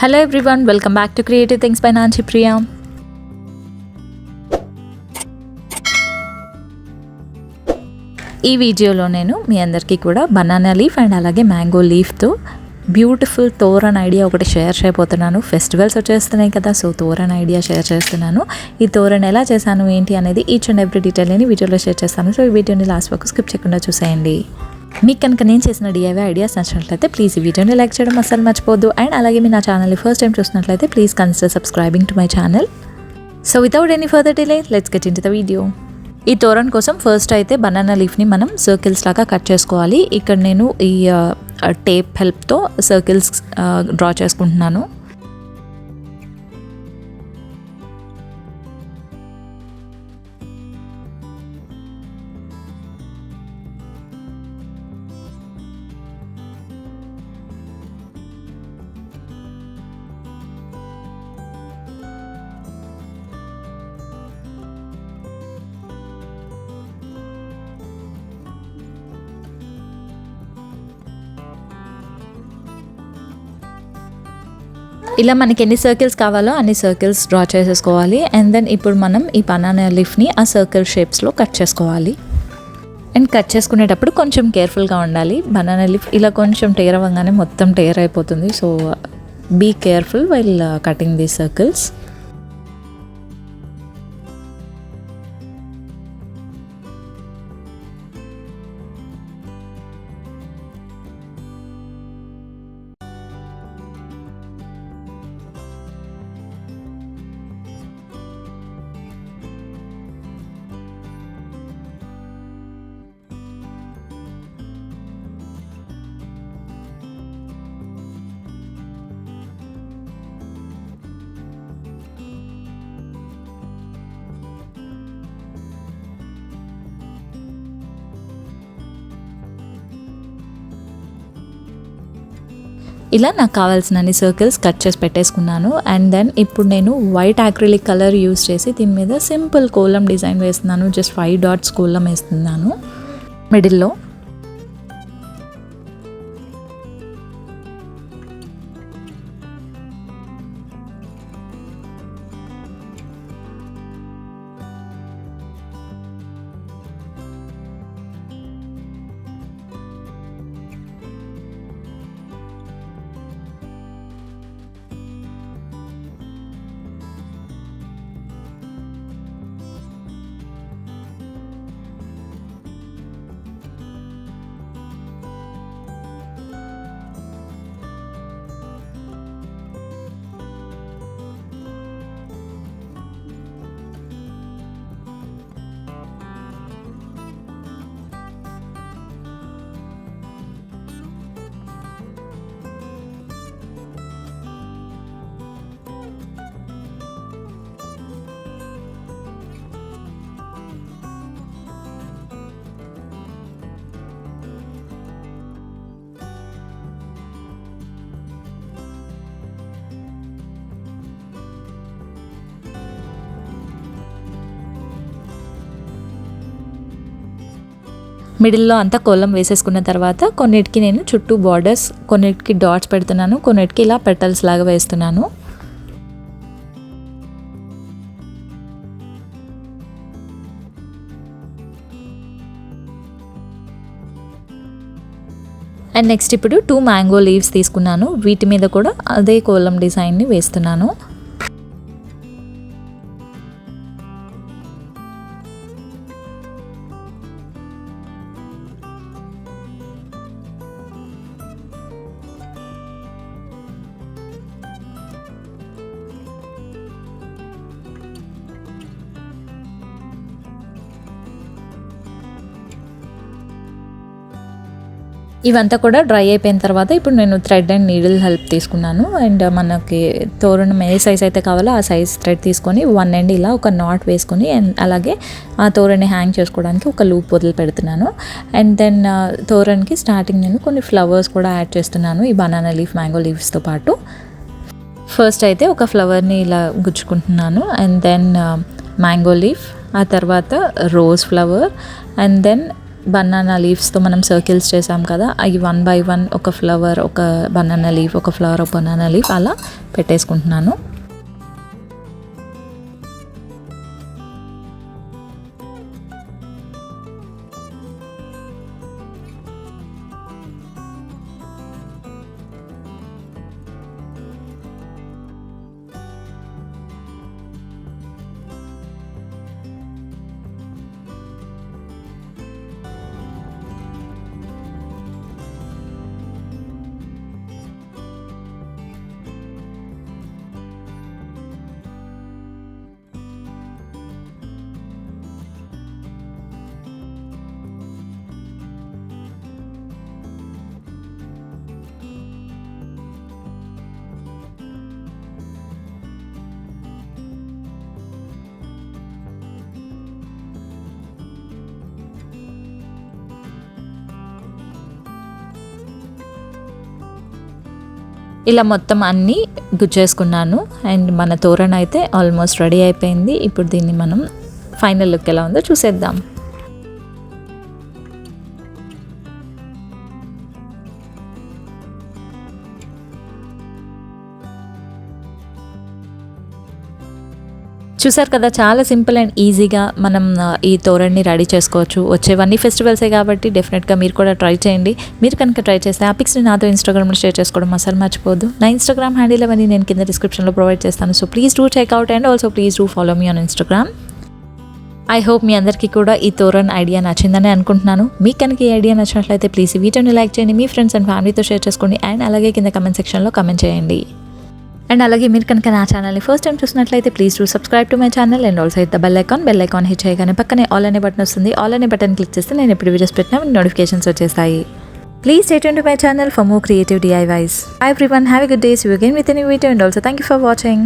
Hello everyone, welcome back to creative things by Nancy Priya. ఈ వీడియోలో నేను మీ అందరికీ కూడా బనానా లీఫ్ అండ్ అలాగే మ్యాంగో లీఫ్తో బ్యూటిఫుల్ తోరన్ ఐడియా ఒకటి షేర్ చేయబోతున్నాను. ఫెస్టివల్స్ వచ్చేస్తున్నాయి కదా, సో తోరన్ ఐడియా షేర్ చేస్తున్నాను. ఈ తోరన్ ఎలా చేశాను ఏంటి అనేది ఈచ్ అండ్ ఎవ్రీ డీటెయిల్ని వీడియోలో షేర్ చేస్తాను. సో ఈ వీడియోని లాస్ట్ వరకు స్కిప్ చేయకుండా చూసేయండి. మీకు కనుక నేను చేసిన డిఐవై ఐడియాస్ నచ్చినట్లయితే ప్లీజ్ ఈ వీడియోని లైక్ చేయడం అస్సలు మర్చిపోద్దు. అండ్ అలాగే మీ నా ఛానల్ని ఫస్ట్ టైం చూసినట్లయితే please consider subscribing to my channel. So without any further delay let's get in to the video. ఈ తోరన్ కోసం ఫస్ట్ అయితే బనానా లీఫ్ని మనం సర్కిల్స్ లాగా కట్ చేసుకోవాలి. ఇక్కడ నేను ఈ టేప్ హెల్ప్తో సర్కిల్స్ డ్రా చేసుకుంటున్నాను. ఇలా మనకి ఎన్ని సర్కిల్స్ కావాలో అన్ని సర్కిల్స్ డ్రా చేసేసుకోవాలి. అండ్ దెన్ ఇప్పుడు మనం ఈ బనానా లీఫ్ని ఆ సర్కిల్ షేప్స్లో కట్ చేసుకోవాలి. అండ్ కట్ చేసుకునేటప్పుడు కొంచెం కేర్ఫుల్గా ఉండాలి. బనానా లీఫ్ ఇలా కొంచెం టేర్ అవ్వగానే మొత్తం టేర్ అయిపోతుంది. So be careful while cutting these circles. ఇలా నాకు కావాల్సిన అన్ని సర్కిల్స్ కట్ చేసి పెట్టేసుకున్నాను. అండ్ దెన్ ఇప్పుడు నేను వైట్ యాక్రిలిక్ కలర్ యూస్ చేసి దీని మీద సింపుల్ కోలం డిజైన్ వేస్తున్నాను. జస్ట్ 5 డాట్స్ కోలం వేస్తున్నాను మిడిల్లో. మిడిల్లో అంతా కోలం వేసేసుకున్న తర్వాత కొన్నిటికి నేను చుట్టూ బార్డర్స్, కొన్నిటికి డాట్స్ పెడుతున్నాను, కొన్నిటికి ఇలా పెటల్స్ లాగా వేస్తున్నాను. అండ్ నెక్స్ట్ ఇప్పుడు 2 మ్యాంగో లీవ్స్ తీసుకున్నాను. వీటి మీద కూడా అదే కోలం డిజైన్ని వేస్తున్నాను. ఇవంతా కూడా డ్రై అయిపోయిన తర్వాత ఇప్పుడు నేను థ్రెడ్ అండ్ నీడిల్ హెల్ప్ తీసుకున్నాను. అండ్ మనకి తోరణం ఏ సైజ్ అయితే కావాలో ఆ సైజ్ థ్రెడ్ తీసుకొని 1 ఎండ్ ఇలా ఒక నాట్ వేసుకొని అండ్ అలాగే ఆ తోరణి హ్యాంగ్ చేసుకోవడానికి ఒక లూప్ వదిలి పెడుతున్నాను. అండ్ దెన్ తోరణకి స్టార్టింగ్ నేను కొన్ని ఫ్లవర్స్ కూడా యాడ్ చేస్తున్నాను ఈ బనానా లీఫ్, మ్యాంగో లీవ్స్తో పాటు. ఫస్ట్ అయితే ఒక ఫ్లవర్ని ఇలా గుచ్చుకుంటున్నాను. అండ్ దెన్ మ్యాంగో లీఫ్, ఆ తర్వాత rose flower, and then banana లీవ్స్తో మనం సర్కిల్స్ చేసాం కదా, అవి 1 by 1 ఒక ఫ్లవర్, ఒక బనానా లీఫ్, ఒక ఫ్లవర్, ఒక బనానా లీఫ్ అలా పెట్టేసుకుంటున్నాను. ఇలా మొత్తం అన్నీ గుచ్చేసుకున్నాను. అండ్ మన తోరణ అయితే ఆల్మోస్ట్ రెడీ అయిపోయింది. ఇప్పుడు దీన్ని మనం ఫైనల్ లుక్ ఎలా ఉందో చూసేద్దాం. చూసారు కదా, చాలా సింపుల్ అండ్ ఈజీగా మనం ఈ తోరణ్ని రెడీ చేసుకోవచ్చు. వచ్చేవన్నీ ఫెస్టివల్సే కాబట్టి డెఫినెట్గా మీరు కూడా ట్రై చేయండి. మీరు కనుక ట్రై చేస్తే ఆ పిక్స్ని నాతో ఇన్స్టాగ్రామ్లో షేర్ చేసుకోవడం అసలు మర్చిపోదు. నా ఇన్స్టాగ్రామ్ హ్యాండిల్ అవన్నీ నేను కింద డిస్క్రిప్షన్లో ప్రొవైడ్ చేస్తాను. So please do checkout and also please do follow me on Instagram. I hope మీ అందరికీ కూడా ఈ తోరణ్ ఐడియా నచ్చిందని అనుకుంటున్నాను. మీకు కనుక ఈ ఐడియా నచ్చినట్లయితే ప్లీజ్ ఈ వీడియోని లైక్ చేయండి, మీ ఫ్రెండ్స్ అండ్ ఫ్యామిలీతో షేర్ చేసుకోండి, అండ్ అలాగే కింద కమెంట్ సెక్షన్లో కమెంట్ చేయండి. అండ్ అలాగే మీరు కనుక నా ఛానల్ని ఫస్ట్ టైం చూసినట్లయితే please do subscribe to my channel and also hit the bell icon hit చేయగానే పక్కనే ఆల్ అనే బటన్ వస్తుంది. ఆల్ అనే బటన్ క్లిక్ చేస్తే నేను ఎప్పుడు వీడియోస్ పెట్టినా నోటిఫికేషన్స్ వచ్చేస్తాయి. Please stay tuned to my channel for more creative DIYs. Bye everyone, have a good day. See you again with a new video and also thank you for watching.